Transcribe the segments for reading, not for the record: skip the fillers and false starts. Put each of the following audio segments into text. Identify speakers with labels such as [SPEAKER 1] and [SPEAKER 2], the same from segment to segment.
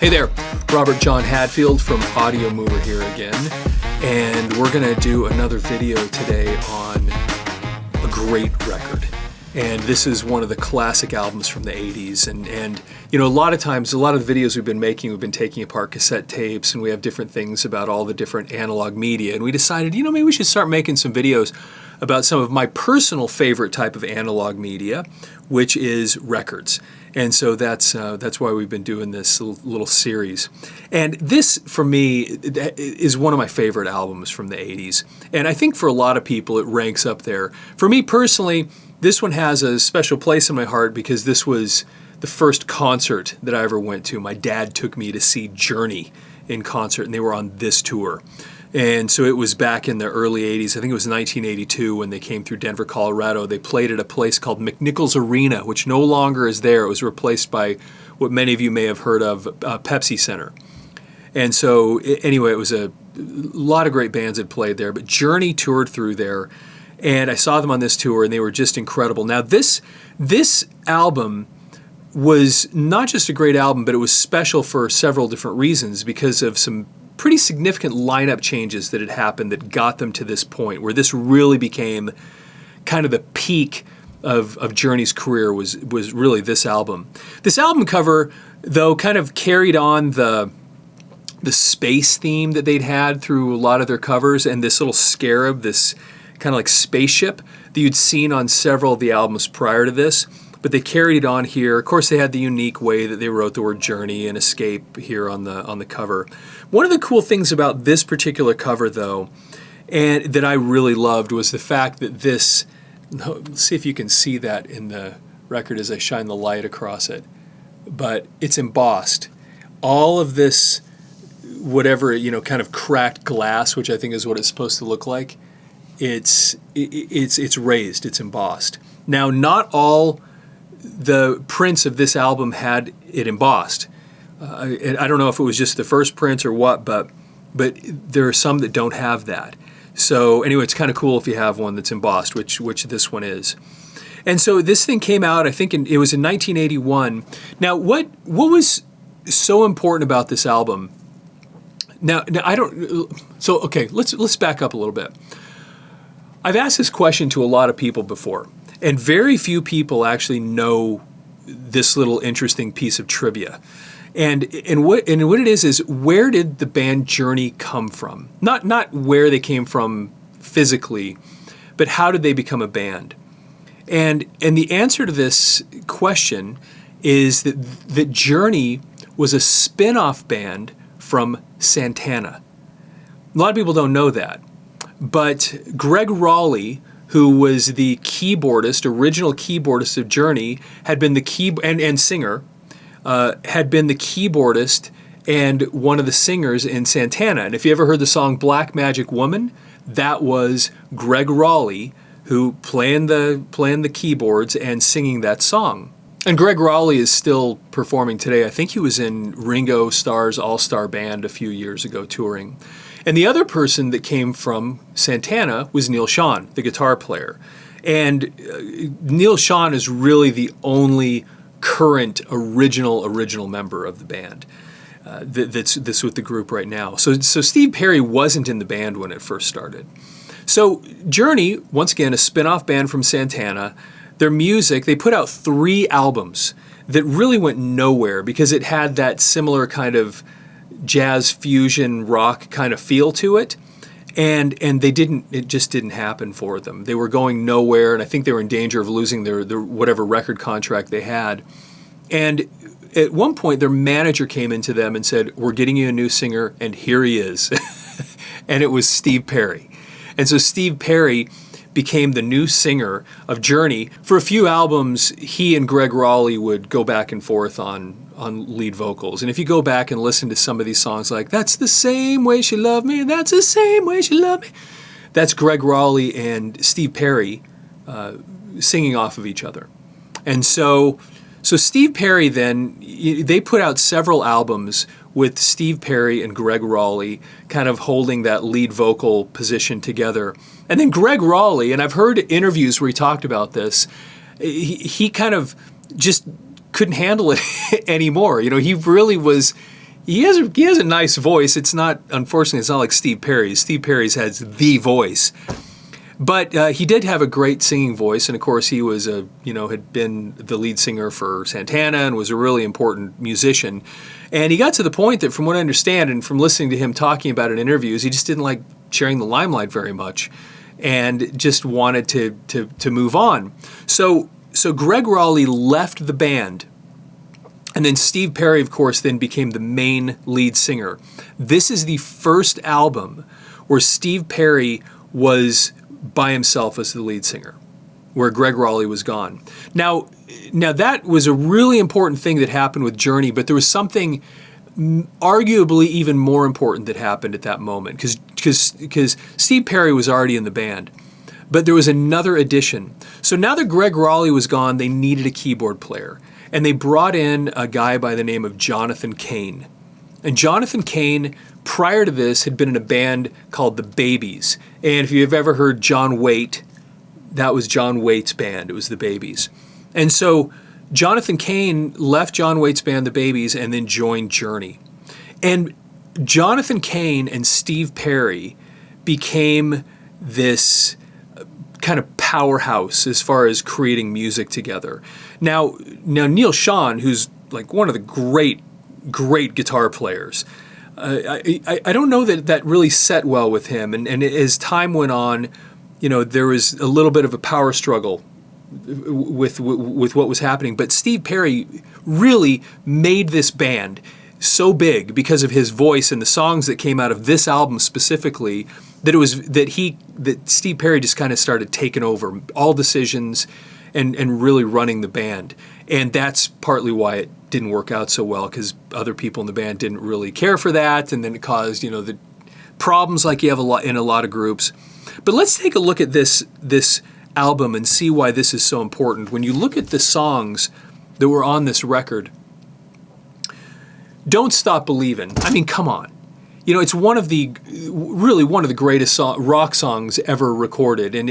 [SPEAKER 1] Hey there, Robert John Hadfield from Audiomover here again, and we're going to do another video today on a great record. And this is one of the classic albums from the 80s. And you know, a lot of times, a lot of the videos we've been making, we've been taking apart cassette tapes, and we have different things about all the different analog media. And we decided, you know, maybe we should start making some videos about some of my personal favorite type of analog media, which is records. And so that's why we've been doing this little series. And this, for me, is one of my favorite albums from the 80s. And I think for a lot of people, it ranks up there. For me personally, this one has a special place in my heart because this was the first concert that I ever went to. My dad took me to see Journey in concert, and they were on this tour. And so it was back in the early 80s. I think it was 1982 when they came through Denver, Colorado. They played at a place called McNichols Arena, which no longer is there. It was replaced by what many of you may have heard of, Pepsi Center. And so anyway, it was a lot of great bands had played there, but Journey toured through there. And I saw them on this tour, and they were just incredible. Now, this album was not just a great album, but it was special for several different reasons because of some pretty significant lineup changes that had happened that got them to this point where this really became kind of the peak of Journey's career was really this album. This album cover, though, kind of carried on the space theme that they'd had through a lot of their covers, and this little scarab, this kind of like spaceship that you'd seen on several of the albums prior to this, but they carried it on here. Of course, they had the unique way that they wrote the word journey and escape here on the cover. One of the cool things about this particular cover, though, and that I really loved, was the fact that this, let's see if you can see that in the record as I shine the light across it, but it's embossed. All of this, whatever, you know, kind of cracked glass, which I think is what it's supposed to look like, it's raised, it's embossed. Now, not all the prints of this album had it embossed. I don't know if it was just the first prints or what, but there are some that don't have that. So anyway, it's kind of cool if you have one that's embossed, which this one is. And so this thing came out, I think it was in 1981. Now, what was so important about this album? Now I don't. So okay, let's back up a little bit. I've asked this question to a lot of people before, and very few people actually know this little interesting piece of trivia. And what it is where did the band Journey come from? Not where they came from physically, but how did they become a band? And the answer to this question is that Journey was a spin-off band from Santana. A lot of people don't know that. But Greg Raleigh, who was the original keyboardist of Journey, had been the and singer, had been the keyboardist and one of the singers in Santana. And if you ever heard the song Black Magic Woman, that was Greg Raleigh who playing the keyboards and singing that song. And Greg Raleigh is still performing today. I think he was in Ringo Starr's All-Star Band a few years ago touring. And the other person that came from Santana was Neil Schon, the guitar player. And Neil Schon is really the only current original member of the band that's with the group right now. So Steve Perry wasn't in the band when it first started. So Journey, once again, a spin-off band from Santana. Their music, they put out 3 albums that really went nowhere because it had that similar kind of jazz fusion rock kind of feel to it, and it just didn't happen for them. They were going nowhere, and I think they were in danger of losing their whatever record contract they had. And at one point their manager came into them and said, "We're getting you a new singer," and here he is. And it was Steve Perry. And so Steve Perry became the new singer of Journey. For a few albums, he and Greg Raleigh would go back and forth on lead vocals. And if you go back and listen to some of these songs like "That's the Same Way She Loved Me, that's the same way she loved me," that's Greg Raleigh and Steve Perry singing off of each other. And so Steve Perry then, they put out several albums with Steve Perry and Greg Raleigh kind of holding that lead vocal position together. And then Greg Raleigh, and I've heard interviews where he talked about this, he kind of just couldn't handle it anymore. You know, he really was he has a nice voice. It's not, unfortunately, it's not like Steve Perry's. Steve Perry's has the voice. But he did have a great singing voice, and of course he was had been the lead singer for Santana and was a really important musician. And he got to the point that, from what I understand, and from listening to him talking about it in interviews, he just didn't like sharing the limelight very much, and just wanted to move on. So Greg Raleigh left the band, and then Steve Perry, of course, then became the main lead singer. This is the first album where Steve Perry was by himself as the lead singer, where Greg Raleigh was gone. Now that was a really important thing that happened with Journey, but there was something arguably even more important that happened at that moment, because Steve Perry was already in the band, but there was another addition. So now that Greg Raleigh was gone, they needed a keyboard player, and they brought in a guy by the name of Jonathan Cain. And Jonathan Cain, prior to this, had been in a band called the Babies. And if you've ever heard John Waite, that was John Waite's band. It was the Babies. And so Jonathan Cain left John Waite's band, the Babies, and then joined Journey. And Jonathan Cain and Steve Perry became this kind of powerhouse as far as creating music together. Now Neil Schon, who's like one of the great guitar players, I don't know that really set well with him. And as time went on, there was a little bit of a power struggle with what was happening. But Steve Perry really made this band so big because of his voice and the songs that came out of this album specifically, that Steve Perry just kind of started taking over all decisions and really running the band. And that's partly why it didn't work out so well, because other people in the band didn't really care for that, and then it caused the problems like you have in a lot of groups. But let's take a look at this album and see why this is so important. When you look at the songs that were on this record, Don't Stop Believin', I mean, come on. It's one of the greatest rock songs ever recorded, and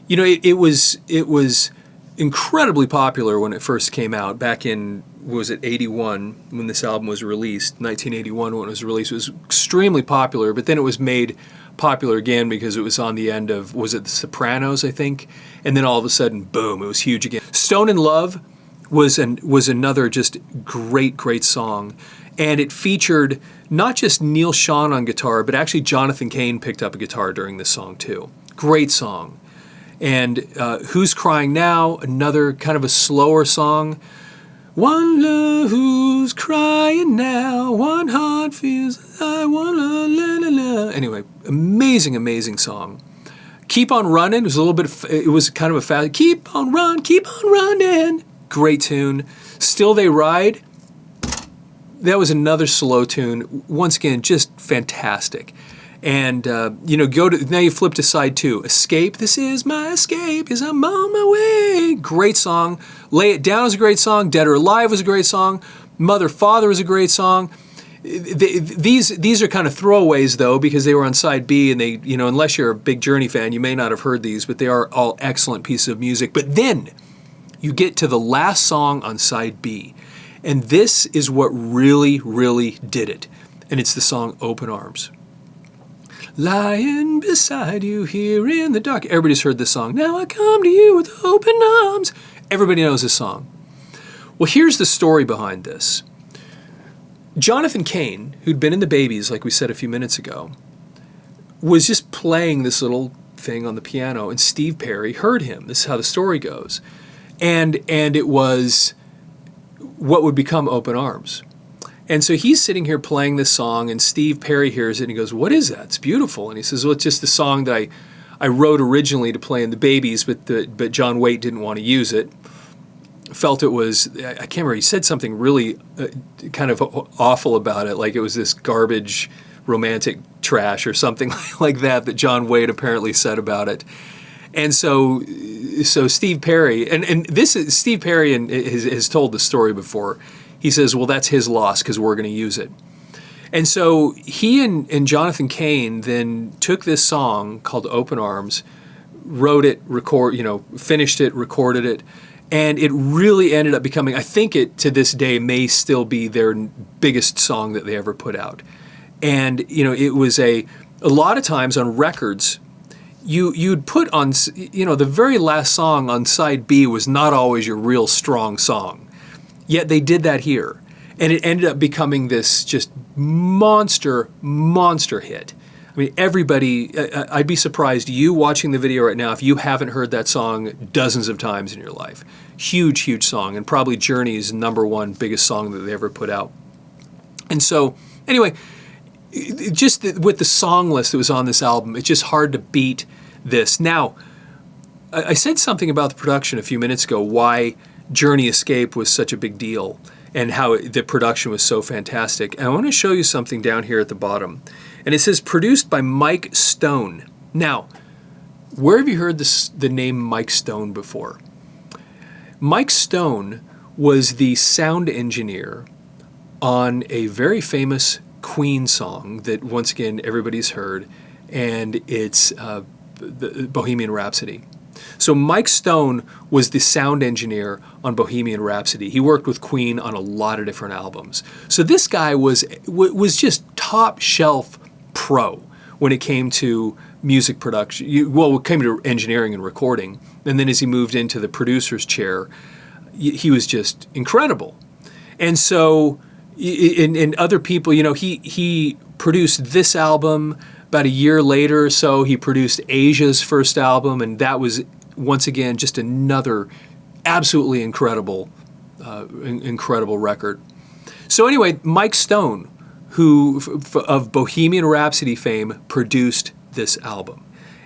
[SPEAKER 1] it was incredibly popular when it first came out back in, was it 81 when this album was released, 1981 when it was released. It was extremely popular, but then it was made popular again because it was on the end of, was it The Sopranos, I think? And then all of a sudden, boom, it was huge again. Stone in Love was another just great song. And it featured not just Neil Schon on guitar, but actually Jonathan Cain picked up a guitar during this song too. Great song. And Who's Crying Now, another kind of a slower song. Wonder who's crying now, one heart feels I wanna la la la. Anyway, amazing song. Keep on Running was it was kind of a fast, keep on running. Great tune. Still They Ride, that was another slow tune. Once again, just fantastic. And, now you flip to side 2. Escape, this is my escape, as I'm on my way. Great song. Lay It Down is a great song. Dead or Alive was a great song. Mother, Father is a great song. These are kind of throwaways, though, because they were on side B, and they, unless you're a big Journey fan, you may not have heard these, but they are all excellent pieces of music. But then you get to the last song on side B, and this is what really did it. And it's the song Open Arms. Lying beside you here in the dark. Everybody's heard this song. Now I come to you with open arms. Everybody knows this song. Well, here's the story behind this. Jonathan Cain, who'd been in the Babies, like we said a few minutes ago, was just playing this little thing on the piano, and Steve Perry heard him. This is how the story goes. And it was what would become Open Arms. And so he's sitting here playing this song, and Steve Perry hears it, and he goes, "What is that? It's beautiful." And he says, "Well, it's just the song that I wrote originally to play in the Babies, but John Waite didn't want to use it. Felt it was," I can't remember, he said something really kind of awful about it, like it was this garbage romantic trash or something like that John Waite apparently said about it. And so Steve Perry, and this is, Steve Perry has told the story before. He says, well, that's his loss because we're going to use it. And so he and Jonathan Cain then took this song called Open Arms, wrote it, finished it, recorded it, And it really ended up becoming, I think it to this day may still be their biggest song that they ever put out. And, you know, it was a lot of times on records, you'd put on, you know, the very last song on side B was not always your real strong song. Yet they did that here. And it ended up becoming this just monster hit. I mean, everybody, I'd be surprised, you watching the video right now, if you haven't heard that song dozens of times in your life. Huge song, and probably Journey's #1 biggest song that they ever put out. And so, anyway, just with the song list that was on this album, it's just hard to beat this. Now, I said something about the production a few minutes ago, why Journey Escape was such a big deal, and how the production was so fantastic. And I want to show you something down here at the bottom. And it says, produced by Mike Stone. Now, where have you heard the name Mike Stone before? Mike Stone was the sound engineer on a very famous Queen song that, once again, everybody's heard, and it's the Bohemian Rhapsody. So Mike Stone was the sound engineer on Bohemian Rhapsody. He worked with Queen on a lot of different albums. So this guy was just top shelf pro when it came to music production. Well, it came to engineering and recording. And then as he moved into the producer's chair, he was just incredible. And so, and other people, you know, he produced this album. About a year later or so, he produced Asia's first album, and that was, once again, just another absolutely incredible record. So anyway, Mike Stone, who of Bohemian Rhapsody fame, produced this album.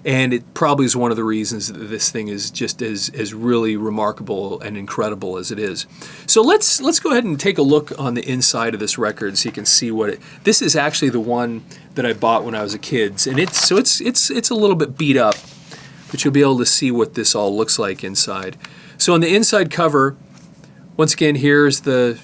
[SPEAKER 1] And it probably is one of the reasons that this thing is just as really remarkable and incredible as it is. So let's go ahead and take a look on the inside of this record so you can see what it. This is actually the one that I bought when I was a kid, and it's a little bit beat up, but you'll be able to see what this all looks like inside. So on the inside cover, once again, here's the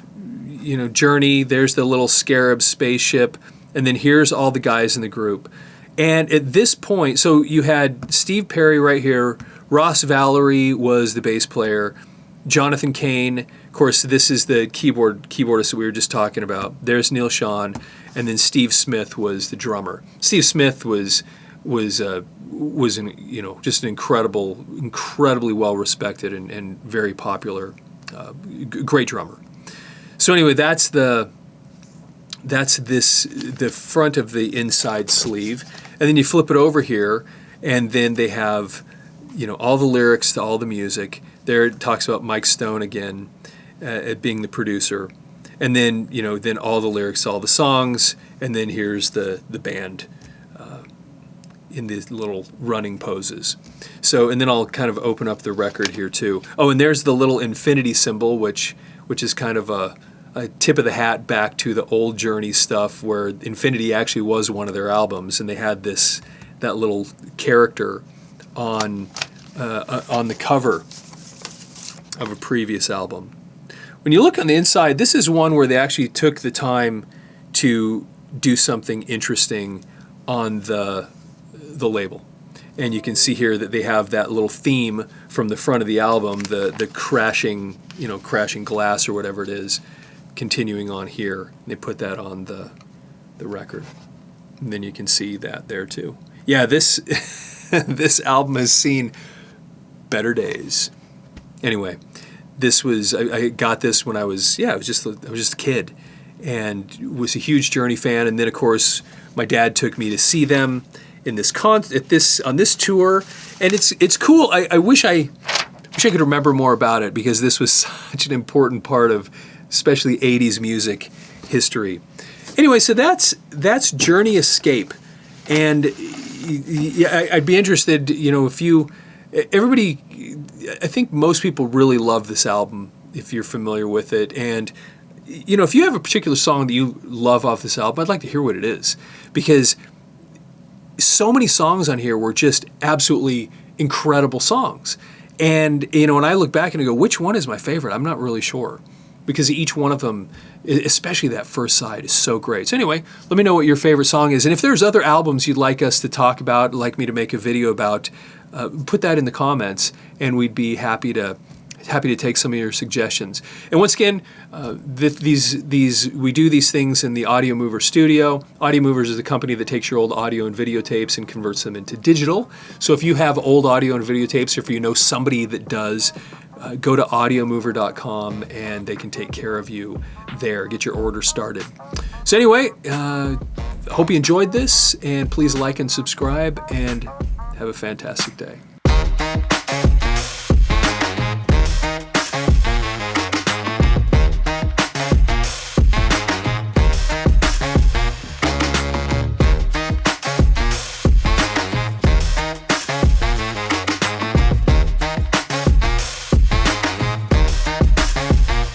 [SPEAKER 1] Journey. There's the little Scarab spaceship, and then here's all the guys in the group. And at this point, so you had Steve Perry right here, Ross Valerie was the bass player, Jonathan Cain, of course, this is the keyboardist that we were just talking about. There's Neil Schon, and then Steve Smith was the drummer. Steve Smith was just an incredibly well respected and very popular, great drummer. So anyway, that's the front of the inside sleeve. And then you flip it over here, and then they have, all the lyrics to all the music. There it talks about Mike Stone again, being the producer. And then, then all the lyrics to all the songs. And then here's the band in these little running poses. So, and then I'll kind of open up the record here too. Oh, and there's the little infinity symbol, which is kind of a tip of the hat back to the old Journey stuff, where Infinity actually was one of their albums, and they had that little character on the cover of a previous album. When you look on the inside, this is one where they actually took the time to do something interesting on the label. And you can see here that they have that little theme from the front of the album, the crashing glass or whatever it is, continuing on here. They put that on the record, and then you can see that there too. Yeah, this this album has seen better days. Anyway, I got this when I was just a kid, and was a huge Journey fan. And then of course my dad took me to see them in on this tour, and it's cool. I wish I could remember more about it, because this was such an important part of especially 80s music history. Anyway, so that's Journey Escape. And I'd be interested, everybody, I think most people really love this album if you're familiar with it. And, if you have a particular song that you love off this album, I'd like to hear what it is, because so many songs on here were just absolutely incredible songs. And, when I look back and I go, which one is my favorite? I'm not really sure, because each one of them, especially that first side, is so great. So anyway, let me know what your favorite song is. And if there's other albums you'd like us to talk about, like me to make a video about, put that in the comments, and we'd be happy to happy to take some of your suggestions. And once again, we do these things in the Audiomover studio. Audiomover is a company that takes your old audio and videotapes and converts them into digital. So if you have old audio and videotapes, or if you know somebody that does, go to audiomover.com and they can take care of you there. Get your order started. So anyway, hope you enjoyed this, and please like and subscribe, and have a fantastic day.